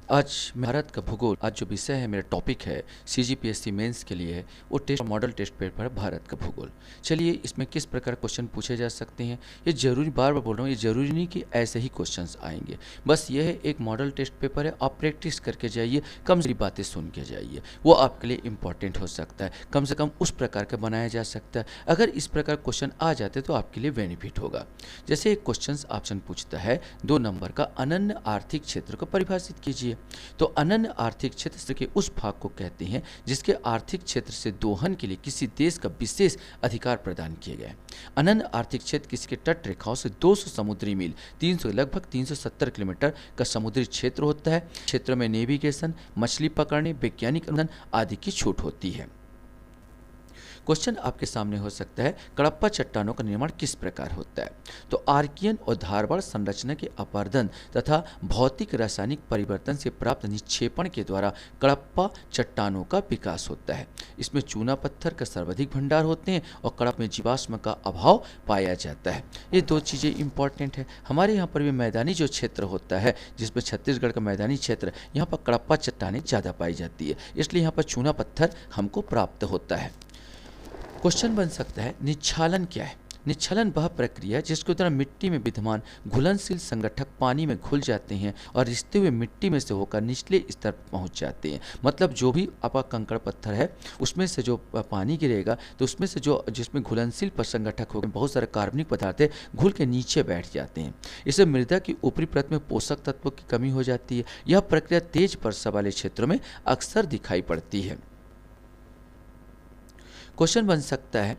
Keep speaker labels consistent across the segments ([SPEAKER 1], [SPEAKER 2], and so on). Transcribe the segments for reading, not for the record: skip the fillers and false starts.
[SPEAKER 1] आज भारत का भूगोल, आज जो विषय है, मेरा टॉपिक है सीजीपीएससी मेंस के लिए है, वो टेस्ट मॉडल टेस्ट पेपर है भारत का भूगोल। चलिए इसमें किस प्रकार क्वेश्चन पूछे जा सकते हैं, ये जरूरी, बार बार बोल रहा हूँ, ये जरूरी नहीं कि ऐसे ही क्वेश्चंस आएंगे। बस ये है, एक मॉडल टेस्ट पेपर है, आप प्रैक्टिस करके जाइए, कम से बातें सुन के जाइए, वो आपके लिए इंपॉर्टेंट हो सकता है। कम से कम उस प्रकार का बनाया जा सकता है। अगर इस प्रकार क्वेश्चन आ जाते तो आपके लिए बेनिफिट होगा। जैसे एक क्वेश्चन ऑप्शन पूछता है 2 नंबर का, अनन्य आर्थिक क्षेत्र को परिभाषित कीजिए। तो अनन्य आर्थिक क्षेत्र के उस भाग को कहते हैं जिसके आर्थिक क्षेत्र से दोहन के लिए किसी देश का विशेष अधिकार प्रदान किए गए। अनन्य आर्थिक क्षेत्र किसी के तट रेखाओं से 200 समुद्री मील, 300 लगभग 370 किलोमीटर का समुद्री क्षेत्र होता है। क्षेत्र में नेविगेशन, मछली पकड़ने, वैज्ञानिक अनुसंधान आदि की छूट होती है। क्वेश्चन आपके सामने हो सकता है, कडप्पा चट्टानों का निर्माण किस प्रकार होता है। तो आर्कियन और धारवाड़ संरचना के अपरदन तथा भौतिक रासायनिक परिवर्तन से प्राप्त निक्षेपण के द्वारा कडप्पा चट्टानों का विकास होता है। इसमें चूना पत्थर का सर्वाधिक भंडार होते हैं और कडप में जीवाश्म का अभाव पाया जाता है। ये 2 चीज़ें इंपॉर्टेंट है। हमारे यहाँ पर भी मैदानी जो क्षेत्र होता है, जिसमें छत्तीसगढ़ का मैदानी क्षेत्र, यहाँ पर कडप्पा चट्टानें ज़्यादा पाई जाती है, इसलिए यहाँ पर चूना पत्थर हमको प्राप्त होता है। क्वेश्चन बन सकता है, निच्छालन क्या है। निच्छालन वह प्रक्रिया है जिसके द्वारा मिट्टी में विद्यमान घुलनशील संगठक पानी में घुल जाते हैं और रिसते हुए मिट्टी में से होकर निचले स्तर पर पहुंच जाते हैं। मतलब जो भी आपका कंकड़ पत्थर है, उसमें से जो पानी गिरेगा तो उसमें से जो जिसमें घुलनशील संगठक हो, बहुत सारे कार्बनिक पदार्थ है, घुल के नीचे बैठ जाते हैं। इससे मृदा की ऊपरी परत में पोषक तत्वों की कमी हो जाती है। यह प्रक्रिया तेज वर्षा वाले क्षेत्रों में अक्सर दिखाई पड़ती है। क्वेश्चन बन सकता है,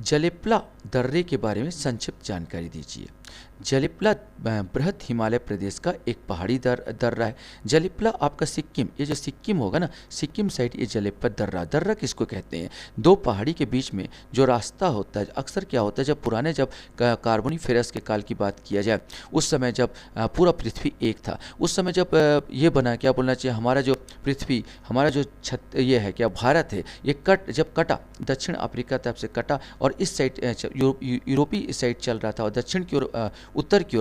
[SPEAKER 1] जलेप्ला दर्रे के बारे में संक्षिप्त जानकारी दीजिए। जलेप्ला बृहद हिमालय प्रदेश का एक पहाड़ी दर्रा है। जलेप्ला आपका सिक्किम, ये जो सिक्किम होगा ना, सिक्किम साइड ये जलेप्ला दर्रा किसको कहते हैं। 2 पहाड़ी के बीच में जो रास्ता होता है, अक्सर क्या होता है, जब पुराने जब कार्बोनिफेरस के काल की बात किया जाए, उस समय जब पूरा पृथ्वी एक था, उस समय जब ये बना, क्या बोलना चाहिए, हमारा जो पृथ्वी, हमारा जो ये है क्या, भारत है, ये जब कटा, दक्षिण अफ्रीका तरफ से कटा और इस साइड यूरोपीय साइड चल रहा था और दक्षिण की ओर, उत्तर की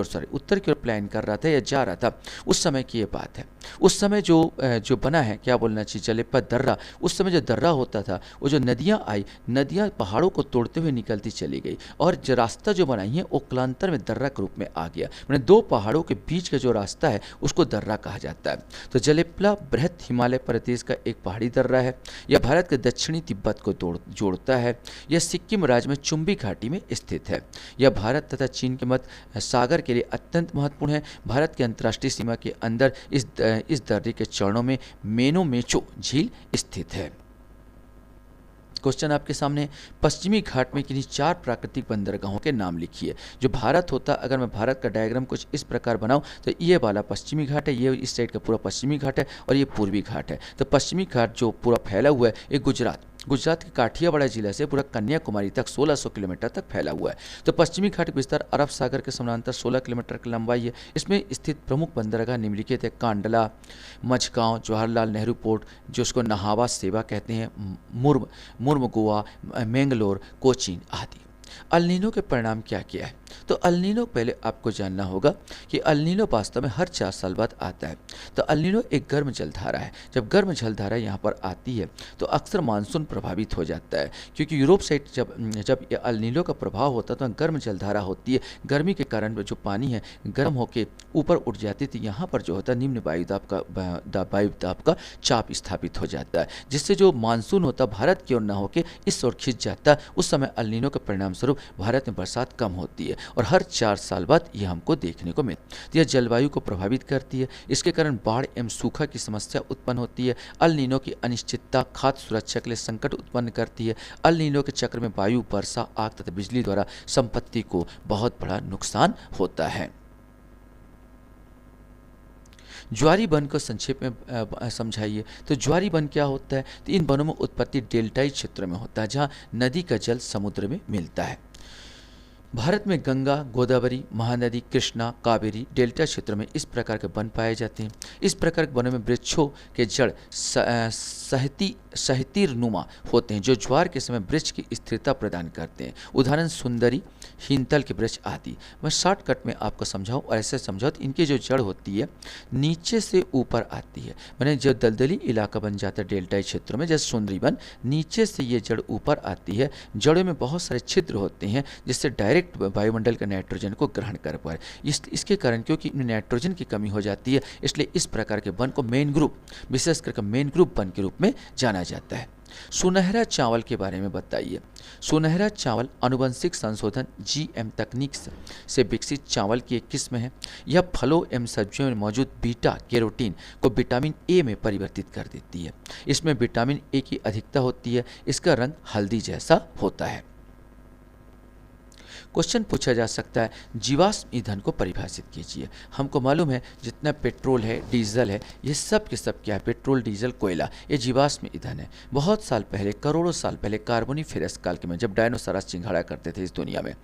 [SPEAKER 1] ओर प्लान कर रहा था या जा रहा था, उस समय की ये बात है। उस समय जो बना है, क्या बोलना चाहिए, जलेप्ला दर्रा, उस समय जो दर्रा होता था, वो जो नदियाँ आई, नदियाँ पहाड़ों को तोड़ते हुए निकलती चली गई और जो रास्ता जो बनाई है वो कालांतर में दर्रा के रूप में आ गया। मैंने 2 पहाड़ों के बीच का जो रास्ता है उसको दर्रा कहा जाता है। तो जलेप्ला बृहद हिमालय प्रदेश का एक पहाड़ी दर्रा है। यह भारत के दक्षिणी तिब्बत को जोड़ता है। यह सिक्किम राज्य में चुंबी घाटी में स्थित है। यह भारत तथा चीन के मध्य सागर के लिए अत्यंत महत्वपूर्ण है। भारत की अंतर्राष्ट्रीय सीमा के अंदर इस दर्रे के चरणों में मेनो-मेचो झील स्थित है। क्वेश्चन आपके सामने, पश्चिमी घाट में किन्हीं 4 प्राकृतिक बंदरगाहों के नाम लिखिए। जो भारत होता, अगर मैं भारत का डायग्राम कुछ इस प्रकार बनाऊं तो ये वाला पश्चिमी घाट है, ये इस साइड का पूरा पश्चिमी घाट है और ये पूर्वी घाट है। तो पश्चिमी घाट जो पूरा फैला हुआ है, ये गुजरात के काठियावाड़ जिले से पूरा कन्याकुमारी तक 1600 किलोमीटर तक फैला हुआ है। तो पश्चिमी घाट का विस्तार अरब सागर के समानांतर 16 किलोमीटर की लंबाई है। इसमें स्थित प्रमुख बंदरगाह निम्नलिखित है: कांडला, मझगांव, जवाहरलाल नेहरू पोर्ट, जो उसको नहावा सेवा कहते हैं, मुर्मुगुआ, मैंगलोर, कोचीन आदि। अल नीनो के परिणाम क्या क्या है। तो अल नीनो, पहले आपको जानना होगा कि अल नीनो वास्तव में हर 4 साल बाद आता है। तो अल नीनो एक गर्म जलधारा है। जब गर्म जलधारा यहाँ पर आती है तो अक्सर मानसून प्रभावित हो जाता है, क्योंकि यूरोप साइड जब ये अल नीनो का प्रभाव होता है तो गर्म जलधारा होती है। गर्मी के कारण जो पानी है गर्म होकर ऊपर उठ जाती थी, यहाँ पर जो होता है निम्न वायुदाब का चाप स्थापित हो जाता है, जिससे जो मानसून होता भारत की ओर न होकर इस ओर खिंच जाता है। उस समय अल नीनो के परिणाम स्वरूप भारत में बरसात कम होती है और हर 4 साल बाद यह हमको देखने को मिलती है। यह जलवायु को प्रभावित करती है। इसके कारण बाढ़ एवं सूखा की समस्या उत्पन्न होती है। अल नीनो की अनिश्चितता खाद्य सुरक्षा के लिए संकट उत्पन्न करती है। अल नीनो के चक्र में वायु, वर्षा, आग तथा बिजली द्वारा संपत्ति को बहुत बड़ा नुकसान होता है। ज्वारी वन को संक्षेप में समझाइए। तो ज्वारी वन क्या होता है। तो इन वनों में उत्पत्ति डेल्टाई क्षेत्र में होता है, जहाँ नदी का जल समुद्र में मिलता है। भारत में गंगा, गोदावरी, महानदी, कृष्णा, कावेरी डेल्टा क्षेत्रों में इस प्रकार के वन पाए जाते हैं। इस प्रकार के वनों में वृक्षों के जड़ सहतीनुमा होते हैं, जो ज्वार के समय वृक्ष की स्थिरता प्रदान करते हैं। उदाहरण सुंदरी, हीनतल के वृक्ष आदि। मैं शॉर्टकट में आपको समझाऊं और ऐसे समझाऊं तो इनकी जो जड़ होती है नीचे से ऊपर आती है, मैंने जो दलदली इलाका बन जाता है डेल्टाई क्षेत्रों में, जैसे सुंदरी वन, नीचे से ये जड़ ऊपर आती है। जड़ों में बहुत सारे छिद्र होते हैं जिससे डायरेक्ट वायुमंडल के नाइट्रोजन को ग्रहण कर पाए। इसके कारण क्योंकि इनमें नाइट्रोजन की कमी हो जाती है, इसलिए इस प्रकार के वन को मेन ग्रुप, विशेष करके मेन ग्रुप वन के रूप में जाना जाता है। सुनहरा चावल के बारे में बताइए। सुनहरा चावल आनुवंशिक संशोधन जीएम तकनीक से विकसित चावल की एक किस्म है। यह फलों एवं सब्जियों में मौजूद बीटा कैरोटीन को विटामिन ए में परिवर्तित कर देती है। इसमें विटामिन ए की अधिकता होती है। इसका रंग हल्दी जैसा होता है। क्वेश्चन पूछा जा सकता है, जीवाश्म ईंधन को परिभाषित कीजिए। हमको मालूम है जितना पेट्रोल है, डीजल है, ये सब के सब क्या है, पेट्रोल, डीजल, कोयला, ये जीवाश्म ईंधन है। बहुत साल पहले, करोड़ों साल पहले कार्बोनिफेरस काल के में जब डायनोसॉरस चिंगाड़ा करते थे इस दुनिया में,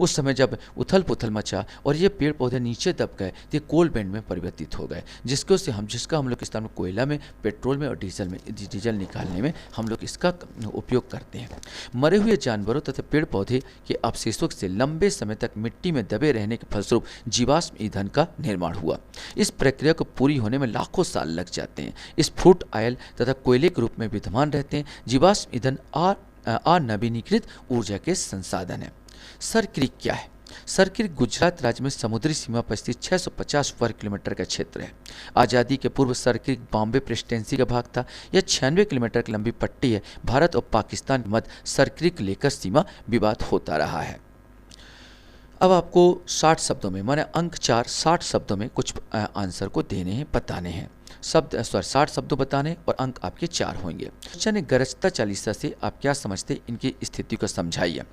[SPEAKER 1] उस समय जब उथल पुथल मचा और ये पेड़ पौधे नीचे दब गए तो ये कोल बैंड में परिवर्तित हो गए, जिसका हम लोग इस्तेमाल कोयला में, पेट्रोल में और डीजल निकालने में हम लोग इसका उपयोग करते हैं। मरे हुए जानवरों तथा पेड़ पौधे के अवशेषों से लंबे समय तक मिट्टी में दबे रहने के फलस्वरूप जीवाश्म ईंधन का निर्माण हुआ। इस प्रक्रिया को पूरी होने में लाखों साल लग जाते हैं। इस फ्रूट ऑयल तथा कोयले के रूप में विद्यमान रहते हैं। जीवाश्म ईंधन अनवीनीकृत ऊर्जा के संसाधन है। सर क्रीक क्या है? सर क्रीक गुजरात राज्य में समुद्री सीमा पर स्थित 650 वर्ग किलोमीटर का क्षेत्र है। आज़ादी के पूर्व सर क्रीक बॉम्बे प्रेसिडेंसी का भाग था। यह 96 किलोमीटर की लंबी पट्टी है। भारत और पाकिस्तान के मध्य सर क्रीक लेकर सीमा विवाद होता रहा है। अब आपको 60 शब्दों में, माने अंक 4, 60 शब्दों में कुछ आंसर को देने हैं, बताने हैं। 60 शब्दों बताने और अंक आपके 4 होंगे। क्वेश्चन है, गरजता चालीसा से आप क्या समझते, इनकी स्थिति को समझाइए।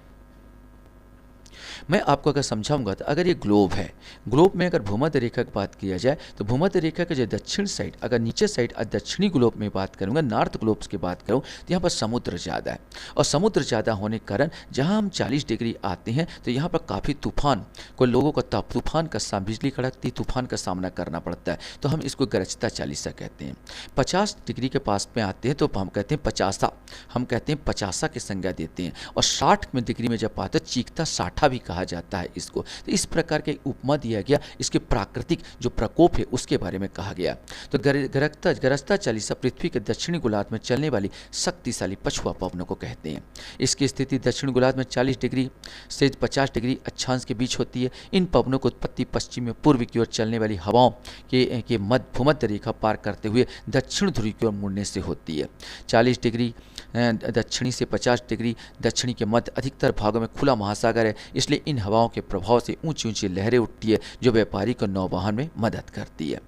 [SPEAKER 1] मैं आपको अगर समझाऊंगा तो अगर ये ग्लोब है, ग्लोब में अगर भूमध्य रेखा की बात किया जाए तो भूमध्य रेखा के जो दक्षिण साइड, अगर नीचे साइड दक्षिणी ग्लोब में बात करूंगा, नॉर्थ ग्लोब की बात करूं तो यहाँ पर समुद्र ज़्यादा है। और समुद्र ज़्यादा होने के कारण जहाँ हम 40 डिग्री आते हैं तो यहाँ पर काफ़ी तूफान को, लोगों को तूफान का, बिजली कड़कती तूफान का सामना करना पड़ता है। तो हम इसको गरजता चालीसा कहते हैं। 50 डिग्री के पास में आते हैं तो हम कहते हैं पचासा, हम कहते हैं पचासा की संज्ञा देते हैं। और 60 में डिग्री में जब आते हैं चीखता साठा भी कहा जाता है इसको। तो इस प्रकार के उपमा दिया गया, इसके प्राकृतिक जो प्रकोप है उसके बारे में कहा गया। तो गरजता चालीसा पृथ्वी के दक्षिणी गोलार्ध में चलने वाली शक्तिशाली पछुआ पवनों को कहते हैं। इसकी स्थिति दक्षिण गोलार्ध में 40 डिग्री से 50 डिग्री अक्षांश के बीच होती है। इन पवनों को उत्पत्ति पश्चिम में पूर्व की ओर चलने वाली हवाओं के भूमध्य रेखा पार करते हुए दक्षिण ध्रुव की ओर मुड़ने से होती है। 40 डिग्री दक्षिणी से 50 डिग्री दक्षिणी के मध्य अधिकतर भागों में खुला महासागर है, इसलिए इन हवाओं के प्रभाव से ऊंची ऊंची लहरें उठती है जो व्यापारी को नौवहन में मदद करती है।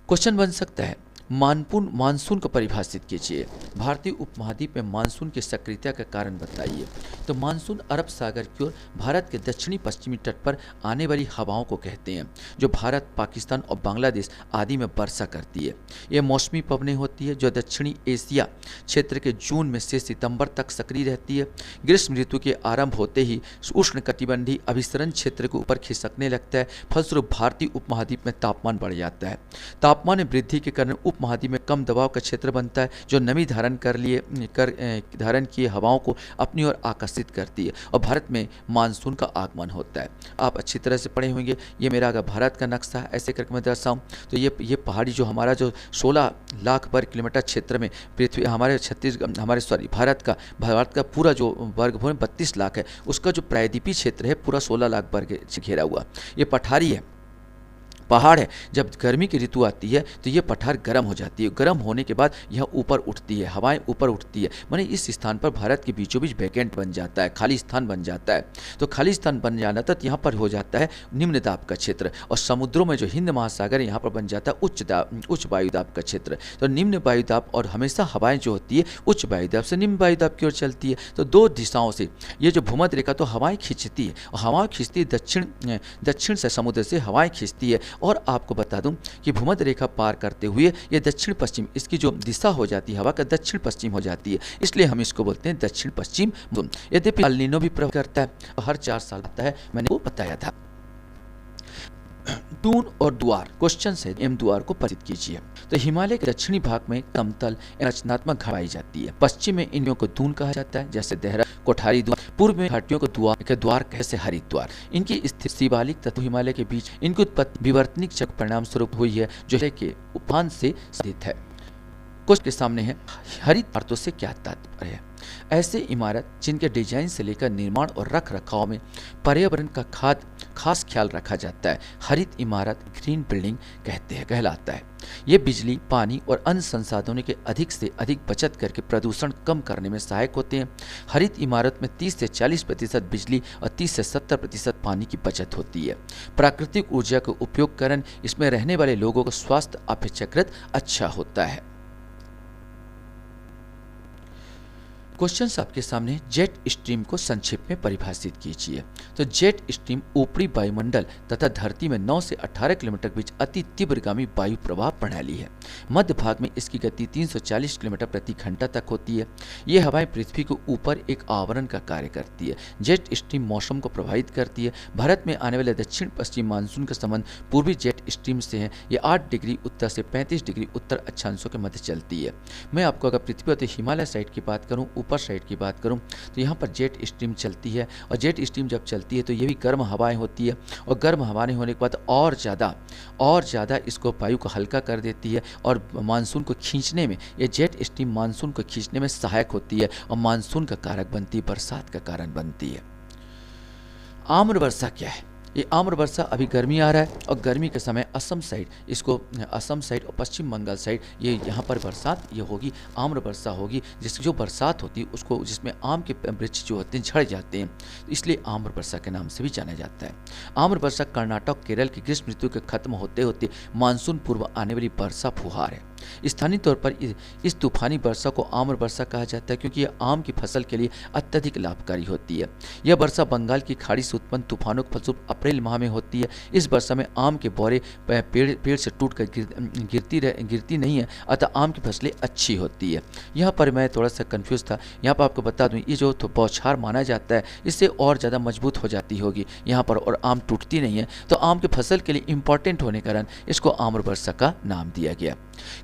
[SPEAKER 1] क्वेश्चन बन सकता है, मानसून को परिभाषित कीजिए। भारतीय उपमहाद्वीप में मानसून की सक्रियता का कारण बताइए। तो मानसून अरब सागर की ओर भारत के दक्षिणी पश्चिमी तट पर आने वाली हवाओं को कहते हैं, जो भारत, पाकिस्तान और बांग्लादेश आदि में वर्षा करती है। यह मौसमी पवनें होती है जो दक्षिणी एशिया क्षेत्र के जून में से सितंबर तक सक्रिय रहती है। ग्रीष्म ऋतु के आरंभ होते ही उष्णकटिबंधीय अभिसरण क्षेत्र के ऊपर खिसकने लगता है। फलस्वरूप भारतीय उपमहाद्वीप में तापमान बढ़ जाता है। तापमान में वृद्धि के कारण उपमहाद्वीप में कम दबाव का क्षेत्र बनता है, जो नमी धारण किए हवाओं को अपनी ओर आकर्षित करती है और भारत में मानसून का आगमन होता है। आप अच्छी तरह से पढ़े होंगे। ये मेरा अगर भारत का नक्शा है, ऐसे करके मैं दर्शाऊँ तो ये पहाड़ी जो हमारा जो 16 लाख वर्ग किलोमीटर क्षेत्र में पृथ्वी, भारत का पूरा जो वर्ग भूमि 32 लाख है, उसका जो प्रायद्वीपीय क्षेत्र है पूरा 16 लाख वर्ग से घिरा हुआ ये पठारी है, पहाड़ है। जब गर्मी की ऋतु आती है तो ये पठार गर्म हो जाती है। गर्म होने के बाद यह ऊपर उठती है, हवाएं ऊपर उठती है, माने इस स्थान पर भारत के बीचों बीच वैकेंट बन जाता है, खाली स्थान बन जाता है। तो खाली स्थान बन जाना तो यहाँ पर हो जाता है निम्न दाब का क्षेत्र, और समुद्रों में जो हिंद महासागर है यहाँ पर बन जाता है उच्च वायुदाब का क्षेत्र। तो निम्न वायुदाब, और हमेशा हवाएं जो होती है उच्च वायुदाब से निम्न वायुदाब की ओर चलती है। तो दो दिशाओं से ये जो भूमध्य रेखा तो हवाएं खींचती है, और हवाएं खींचती है दक्षिण से, समुद्र से हवाएं खींचती है और आपको बता दूं कि भूमध्य रेखा पार करते हुए ये दक्षिण पश्चिम, इसकी जो दिशा हो जाती है हवा का दक्षिण पश्चिम हो जाती है, इसलिए हम इसको बोलते हैं दक्षिण पश्चिम मानसून। यद्यपि एल नीनो भी प्रभाव करता है, हर 4 साल आता है, मैंने वो बताया था। दून और द्वार क्वेश्चन है, एम द्वार को परिचित कीजिए। तो हिमालय के दक्षिणी भाग में समतल रचनात्मक घाटी पाई जाती है। पश्चिम में इनको को दून कहा जाता है, जैसे देहरा, कोठारी द्वार। पूर्व में घाटियों को द्वार कैसे हरिद्वार। इनकी स्थिति शिवालिक तथा हिमालय के बीच इनकी उत्पत्ति विवर्तनिक चक्र परिणाम स्वरूप हुई है, जो के उफान से स्थित है। कुछ के सामने है हरित अर्थों से क्या तात्पर्य है। ऐसे इमारत जिनके डिजाइन से लेकर निर्माण और रख रखाव में पर्यावरण का खास ख्याल रखा जाता है, हरित इमारत ग्रीन बिल्डिंग कहलाता है। ये बिजली, पानी और अन्य संसाधनों के अधिक से अधिक बचत करके प्रदूषण कम करने में सहायक होते हैं। हरित इमारत में 30 से 40% बिजली और 30 से 70% पानी की बचत होती है। प्राकृतिक ऊर्जा का उपयोग कारण इसमें रहने वाले लोगों का स्वास्थ्य अपेक्षाकृत अच्छा होता है। क्वेश्चन आपके सामने, जेट स्ट्रीम को संक्षेप में परिभाषित कीजिए। तो जेट स्ट्रीम ऊपरी वायुमंडल तथा धरती में 9 से 18 किलोमीटर के बीच अति तीव्रगामी वायु प्रवाह प्रणाली है। मध्य भाग में इसकी गति 340 किलोमीटर प्रति घंटा तक होती है। ये हवाएं पृथ्वी के ऊपर एक आवरण का कार्य करती है। जेट स्ट्रीम मौसम को प्रभावित करती है। भारत में आने वाले दक्षिण पश्चिम मानसून का संबंध पूर्वी जेट स्ट्रीम से है। ये 8 डिग्री उत्तर से 35 डिग्री उत्तर अक्षांशों के मध्य चलती है। मैं आपको अगर पृथ्वी और हिमालय साइड की बात करूँ, ऊपर साइड की बात करूं, तो यहाँ पर जेट स्ट्रीम चलती है। और जेट स्ट्रीम जब चलती है तो ये भी गर्म हवाएं होती है, और गर्म हवाएं होने के बाद और ज़्यादा इसको वायु को हल्का कर देती है, और मानसून को खींचने में, ये जेट स्ट्रीम मानसून को खींचने में सहायक होती है और मानसून का कारक बनती है, बरसात का कारण बनती है। आम्र वर्षा क्या है? ये आम्र वर्षा, अभी गर्मी आ रहा है और गर्मी के समय असम साइड, इसको असम साइड और पश्चिम बंगाल साइड, ये यहाँ पर बरसात ये होगी, आम्र वर्षा होगी। जिसकी जो बरसात होती है उसको, जिसमें आम के वृक्ष जो होते हैं झड़ जाते हैं, इसलिए आम्र वर्षा के नाम से भी जाना जाता है। आम्र वर्षा कर्नाटक केरल की ग्रीष्म ऋतु के खत्म होते होते मानसून पूर्व आने वाली वर्षा फुहार है। स्थानीय तौर पर इस तूफानी वर्षा को आम्र वर्षा कहा जाता है, क्योंकि यह आम की फसल के लिए अत्यधिक लाभकारी होती है। यह वर्षा बंगाल की खाड़ी से उत्पन्न तूफानों के फलस्वरूप अप्रैल माह में होती है। इस वर्षा में आम के बोरे पेड़ से टूटकर गिरती नहीं है, अतः आम की फसलें अच्छी होती है। यहाँ पर मैं थोड़ा सा कंफ्यूज था, यहाँ पर आपको बता दूँ, ये जो बौछार माना जाता है इससे और ज़्यादा मजबूत हो जाती होगी यहाँ पर, और आम टूटती नहीं है, तो आम की फसल के लिए इंपॉर्टेंट होने के कारण इसको आम्र वर्षा का नाम दिया गया।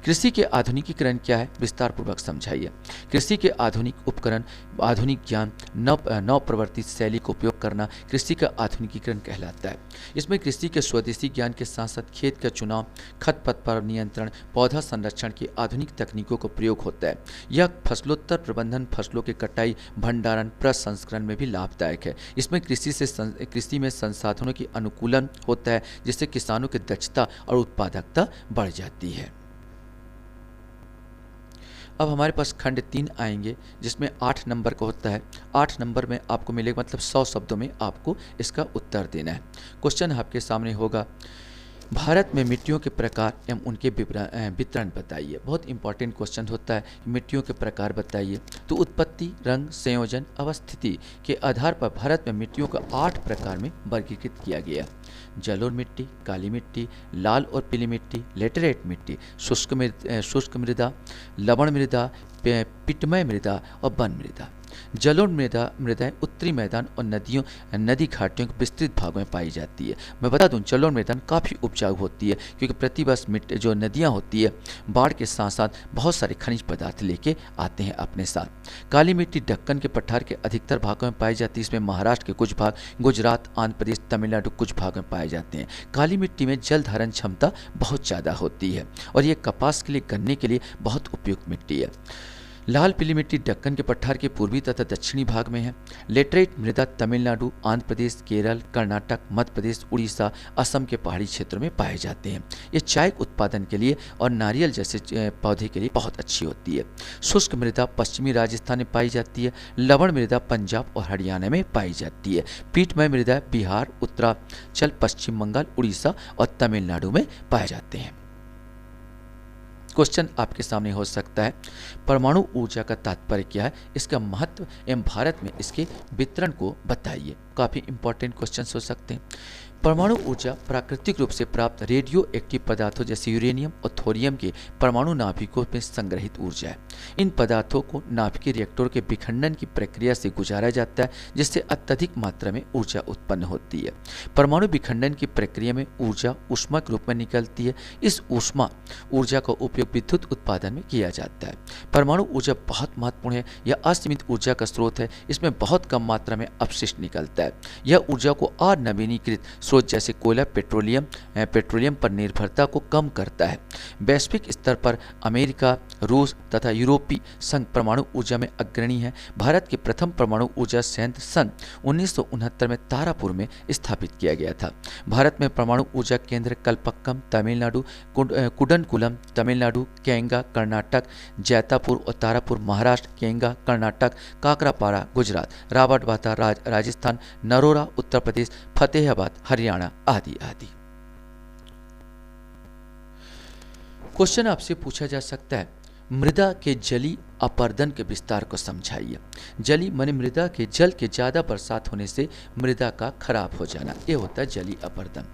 [SPEAKER 1] कृषि के आधुनिकीकरण क्या है, विस्तार पूर्वक समझाइए। कृषि के आधुनिक उपकरण, आधुनिक ज्ञान, नव प्रवर्तित शैली का उपयोग करना कृषि का आधुनिकीकरण कहलाता है। इसमें कृषि के स्वदेशी ज्ञान के साथ साथ खेत का चुनाव, खरपतवार नियंत्रण, पौधा संरक्षण की आधुनिक तकनीकों का प्रयोग होता है। यह फसलोत्तर प्रबंधन, फसलों की कटाई, भंडारण, प्रसंस्करण में भी लाभदायक है। इसमें कृषि में संसाधनों की अनुकूलन होता है, जिससे किसानों की दक्षता और उत्पादकता बढ़ जाती है। अब हमारे पास खंड 3 आएंगे, जिसमें 8 नंबर का होता है। 8 नंबर में आपको मिलेगा, मतलब 100 शब्दों में आपको इसका उत्तर देना है। क्वेश्चन आपके सामने होगा, भारत में मिट्टियों के प्रकार एवं उनके वितरण बताइए। बहुत इंपॉर्टेंट क्वेश्चन होता है, मिट्टियों के प्रकार बताइए। तो उत्पत्ति, रंग, संयोजन, अवस्थिति के आधार पर भारत में मिट्टियों को 8 प्रकार में वर्गीकृत किया गया। जलोढ़ मिट्टी, काली मिट्टी, लाल और पीली मिट्टी, लेटेराइट मिट्टी, शुष्क मृदा, लवण मृदा, पिटमय मृदा और वन मृदा। जलोढ़ मृदाएं उत्तरी मैदान और नदी घाटियों के विस्तृत भागों में पाई जाती है। मैं बता दूं, जलोढ़ मैदान काफ़ी उपजाऊ होती है, क्योंकि प्रतिवर्ष जो नदियां होती है, बाढ़ के साथ साथ बहुत सारे खनिज पदार्थ लेके आते हैं अपने साथ। काली मिट्टी दक्कन के पठार के अधिकतर भागों में पाई जाती है। इसमें महाराष्ट्र के कुछ भाग, गुजरात, आंध्र प्रदेश, तमिलनाडु कुछ भागों में पाए जाते हैं। काली मिट्टी में जल धारण क्षमता बहुत ज़्यादा होती है और ये कपास के लिए, गन्ने के लिए बहुत उपयुक्त मिट्टी है। लाल पीली मिट्टी दक्कन के पठार के पूर्वी तथा दक्षिणी भाग में है। लेटराइट मृदा तमिलनाडु, आंध्र प्रदेश, केरल, कर्नाटक, मध्य प्रदेश, उड़ीसा, असम के पहाड़ी क्षेत्रों में पाए जाते हैं। ये चाय उत्पादन के लिए और नारियल जैसे पौधे के लिए बहुत अच्छी होती है। शुष्क मृदा पश्चिमी राजस्थान में पाई जाती है। लवण मृदा पंजाब और हरियाणा में पाई जाती है। पीठमय मृदा बिहार, उत्तरांचल, पश्चिम बंगाल, उड़ीसा और तमिलनाडु में पाए जाते हैं। क्वेश्चन आपके सामने हो सकता है, परमाणु ऊर्जा का तात्पर्य क्या है, इसका महत्व एवं भारत में इसके वितरण को बताइए। काफ़ी इंपॉर्टेंट क्वेश्चन हो सकते हैं। परमाणु ऊर्जा प्राकृतिक रूप से प्राप्त रेडियो एक्टिव पदार्थों जैसे यूरेनियम और थोरियम के परमाणु नाभिकों में संग्रहित ऊर्जा है। इन पदार्थों को नाभिकीय रिएक्टरों के विखंडन की प्रक्रिया से गुजारा जाता है, जिससे अत्यधिक मात्रा में ऊर्जा उत्पन्न होती है। परमाणु विखंडन की प्रक्रिया में ऊर्जा ऊष्मा के रूप में निकलती है। इस ऊष्मा ऊर्जा का उपयोग विद्युत उत्पादन में किया जाता है। परमाणु ऊर्जा बहुत महत्वपूर्ण है। यह असीमित ऊर्जा का स्रोत है। इसमें बहुत कम मात्रा में अपशिष्ट निकलता है। यह ऊर्जा को अनवीनीकृत स्रोत जैसे कोयला, पेट्रोलियम पर निर्भरता को कम करता है। वैश्विक स्तर पर अमेरिका, रूस तथा यूरोपीय संघ परमाणु ऊर्जा में अग्रणी है। भारत के प्रथम परमाणु ऊर्जा संयंत्र सन 1969 में तारापुर में स्थापित किया गया था। भारत में परमाणु ऊर्जा केंद्र कलपक्कम तमिलनाडु, कुडनकुलम तमिलनाडु, केंगा कर्नाटक, जैतापुर और तारापुर महाराष्ट्र, केंगा कर्नाटक, काकरापारा गुजरात, रावतबाता राजस्थान, नरोरा उत्तर प्रदेश, फतेहाबाद हरियाणा आदि आदि। क्वेश्चन आपसे पूछा जा सकता है, मृदा के जलीय अपर्दन के विस्तार को समझाइए। जलीय माने मृदा के जल के ज़्यादा बरसात होने से मृदा का खराब हो जाना, ये होता है जलीय अपर्दन।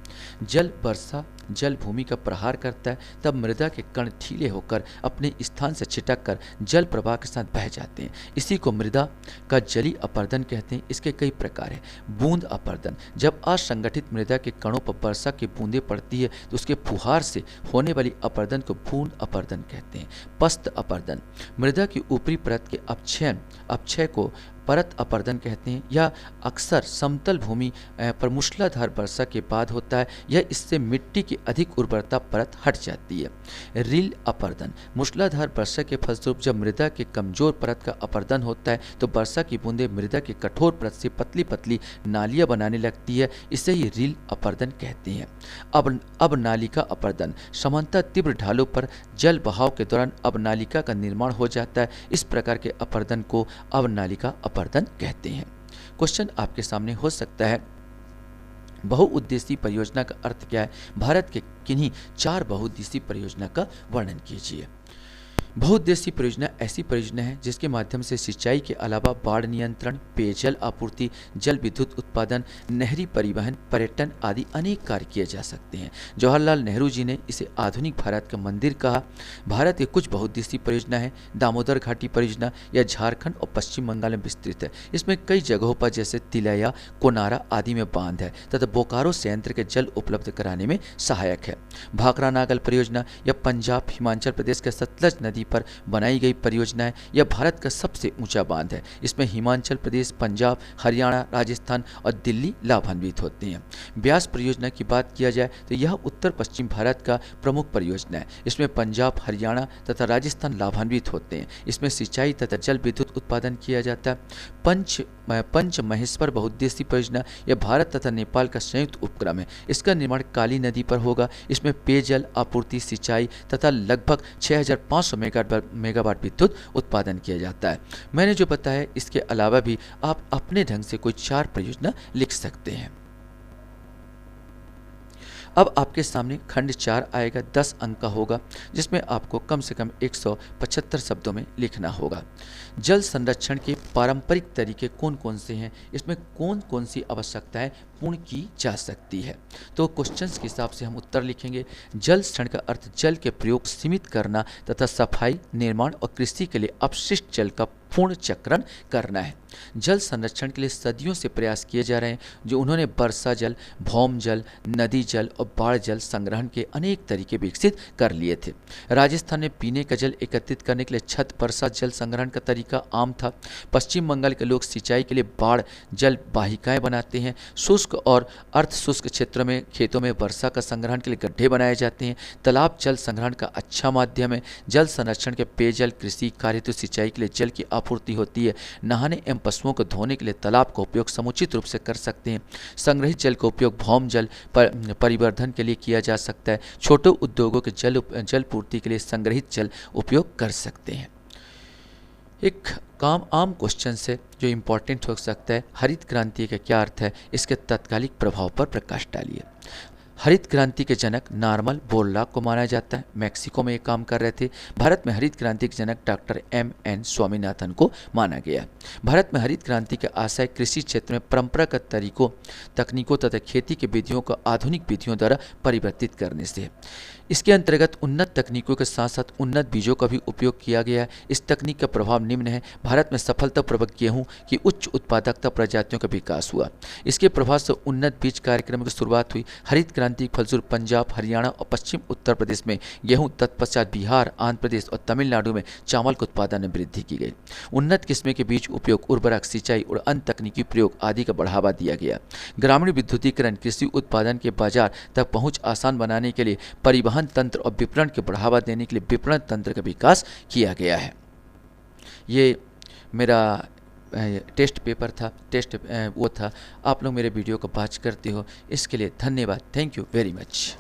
[SPEAKER 1] जल वर्षा जल भूमि का प्रहार करता है, तब मृदा के कण ढीले होकर अपने स्थान से छिटक कर जल प्रवाह के साथ बह जाते हैं। इसी को मृदा का जलीय अपर्दन कहते हैं। इसके कई प्रकार हैं। बूंद अपर्दन, जब असंगठित मृदा के कणों पर वर्षा की बूंदें पड़ती है तो उसके फुहार से होने वाली अपर्दन को बूंद अपर्दन कहते हैं। पस्त अपर्दन, मृदा की ऊपरी परत के अपक्षय को परत अपर्दन कहते हैं। यह अक्सर समतल भूमि पर मूसलाधार वर्षा के बाद होता है। यह इससे मिट्टी की अधिक उर्वरता परत हट जाती है। रील अपर्दन, मूसलाधार वर्षा के फलस्वरूप जब मृदा के कमजोर परत का अपर्दन होता है तो वर्षा की बूंदें मृदा की कठोर परत से पतली पतली नालियां बनाने लगती है। इसे ही रील अपर्दन कहते हैं। अब नालिका अपर्दन, समानता तीव्र ढालों पर जल बहाव के दौरान अब नालिका का निर्माण हो जाता है। इस प्रकार के अपर्दन को अब नालिका अपर्दन कहते हैं। क्वेश्चन आपके सामने हो सकता है, बहुउद्देशीय परियोजना का अर्थ क्या है? भारत के किन्हीं 4 बहुउद्देशीय परियोजना का वर्णन कीजिए। बहुउद्देशीय परियोजना ऐसी परियोजना है जिसके माध्यम से सिंचाई के अलावा बाढ़ नियंत्रण, पेयजल आपूर्ति, जल विद्युत उत्पादन, नहरी परिवहन, पर्यटन आदि अनेक कार्य किए जा सकते हैं। जवाहरलाल नेहरू जी ने इसे आधुनिक भारत का मंदिर कहा। भारत के कुछ बहुउद्देशीय परियोजना है। दामोदर घाटी परियोजना यह झारखंड और पश्चिम बंगाल में विस्तृत है। इसमें कई जगहों पर जैसे तिलैया, कोनारा आदि में बांध है तथा बोकारो संयंत्र के जल उपलब्ध कराने में सहायक है। भाखड़ा नागल परियोजना यह पंजाब हिमाचल प्रदेश के सतलज नदी पर बनाई गई परियोजना है। यह भारत का सबसे ऊंचा बांध है। इसमें हिमाचल प्रदेश, पंजाब, हरियाणा, राजस्थान और दिल्ली लाभान्वित होते हैं। ब्यास परियोजना की बात किया जाए तो यह उत्तर पश्चिम भारत का प्रमुख परियोजना है। इसमें पंजाब, हरियाणा तथा राजस्थान लाभान्वित होते हैं। इसमें सिंचाई तथा जल विद्युत उत्पादन किया जाता है। पंच महेश्वर बहुउद्देशीय परियोजना यह भारत तथा नेपाल का संयुक्त उपक्रम है। इसका निर्माण काली नदी पर होगा। इसमें पेयजल आपूर्ति, सिंचाई तथा लगभग 6500 मेगावाट विद्युत उत्पादन किया जाता है। मैंने जो बताया इसके अलावा भी आप अपने ढंग से कोई 4 परियोजना लिख सकते हैं। अब आपके सामने खंड 4 आएगा, 10 अंक का होगा, जिसमें आपको कम से कम 175 शब्दों में लिखना होगा। जल संरक्षण के पारंपरिक तरीके कौन कौन से हैं, इसमें कौन कौन सी आवश्यकताएं पूर्ण की जा सकती है। तो क्वेश्चंस के हिसाब से हम उत्तर लिखेंगे। जल संरक्षण का अर्थ जल के प्रयोग सीमित करना तथा सफाई, निर्माण और कृषि के लिए अपशिष्ट जल का पूर्ण चक्रण करना है। जल संरक्षण के लिए सदियों से प्रयास किए जा रहे हैं, जो उन्होंने वर्षा जल, भौम जल, नदी जल और बाढ़ जल संग्रहण के अनेक तरीके विकसित कर लिए थे। राजस्थान में पीने का जल एकत्रित करने के लिए छत वर्षा जल संग्रहण का तरीका आम था। पश्चिम बंगाल के लोग सिंचाई के लिए बाढ़ जल वाहिकाएं बनाते हैं। शुष्क और अर्ध शुष्क क्षेत्रों में खेतों में वर्षा का संग्रहण के लिए गड्ढे बनाए जाते हैं। तालाब जल संग्रहण का अच्छा माध्यम है। जल संरक्षण के पेयजल, कृषि कार्य हेतु सिंचाई के लिए जल की आपूर्ति होती है। नहाने एवं पशुओं को धोने के लिए तालाब का उपयोग समुचित रूप से कर सकते हैं। संग्रहित जल का उपयोग भौम जल परिवर्धन के लिए किया जा सकता है। छोटे उद्योगों के जल पूर्ति के लिए संग्रहित जल उपयोग कर सकते हैं। एक आम क्वेश्चन से जो इम्पोर्टेंट हो सकता है, हरित क्रांति का क्या अर्थ है, इसके तत्कालिक प्रभाव पर प्रकाश डालिए। हरित क्रांति के जनक नार्मल बोरलॉग को माना जाता है, मैक्सिको में ये काम कर रहे थे। भारत में हरित क्रांति के जनक डॉक्टर M.N. स्वामीनाथन को माना गया। भारत में हरित क्रांति का आशय कृषि क्षेत्र में परंपरागत तकनीकों तथा खेती की विधियों को आधुनिक विधियों द्वारा परिवर्तित करने से है। इसके अंतर्गत उन्नत तकनीकों के साथ साथ उन्नत बीजों का भी उपयोग किया गया है। इस तकनीक का प्रभाव निम्न है। भारत में सफलतापूर्वक गेहूं की उच्च उत्पादकता प्रजातियों का विकास हुआ। इसके प्रभाव से उन्नत बीज कार्यक्रम की शुरुआत हुई। हरित क्रांति के फलस्वरूप पंजाब, हरियाणा और पश्चिम उत्तर प्रदेश में गेहूं, तत्पश्चात बिहार, आंध्र प्रदेश और तमिलनाडु में चावल के उत्पादन में वृद्धि की गई। उन्नत किस्म के बीज उपयोग, उर्वरक, सिंचाई और अन्य तकनीकी प्रयोग आदि का बढ़ावा दिया गया। ग्रामीण विद्युतीकरण कृषि उत्पादन के बाजार तक पहुंच आसान बनाने के लिए परिवहन तंत्र और विपणन के बढ़ावा देने के लिए विपणन तंत्र का विकास किया गया है। ये मेरा टेस्ट पेपर था, वो था। आप लोग मेरे वीडियो को वॉच करते हो, इसके लिए धन्यवाद। Thank you very much.